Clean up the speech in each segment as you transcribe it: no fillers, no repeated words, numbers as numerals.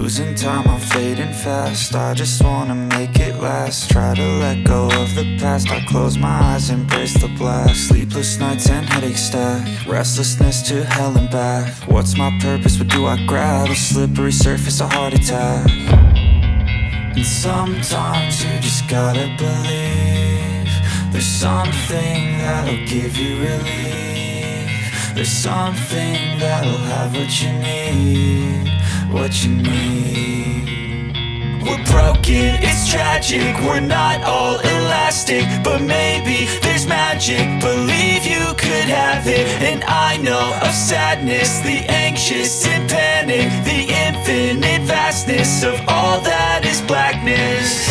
losing time, I'm fading fast. I just wanna make it last. Try to let go of the past. I close my eyes, embrace the blast. Sleepless nights and headaches stack. Restlessness to hell and back. What's my purpose, what do I grab? A slippery surface, a heart attack. And sometimes you just gotta believe there's something that'll give you relief. There's something that'll have what you need, what you need. We're broken, it's tragic, we're not all elastic, but maybe there's magic, believe you could have it. And I know of sadness, the anxious and panic, the infinite vastness of all that is blackness.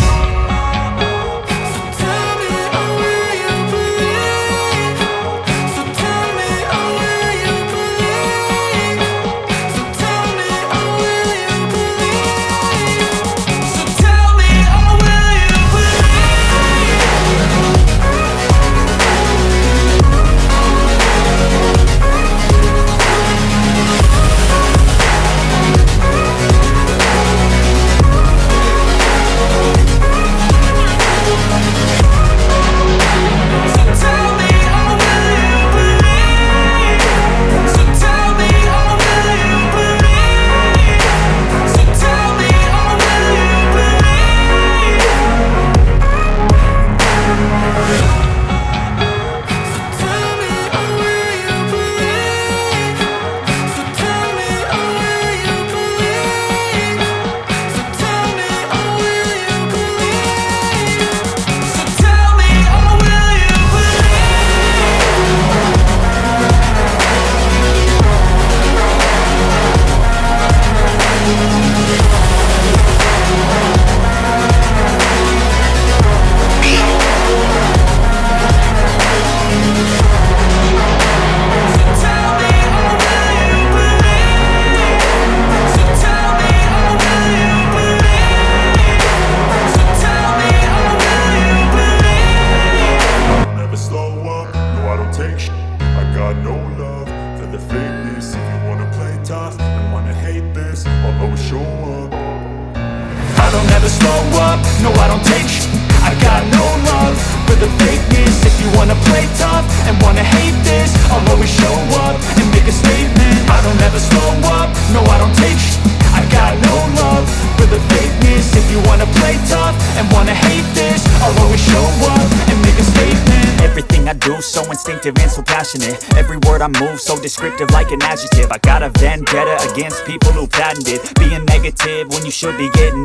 I don't ever slow up, no I don't take sh**. I got no love for the fakeness. If you wanna play tough and wanna hate this, I'll always show up and make a statement. I don't ever slow up, no I don't take sh**. I got no love for the fakeness. If you wanna play tough and wanna hate this, I'll always show up and make a statement. Everything I do so instinctive and so passionate. Every word I move so descriptive like an adjective. I got a vendetta against people who patented being negative when you should be getting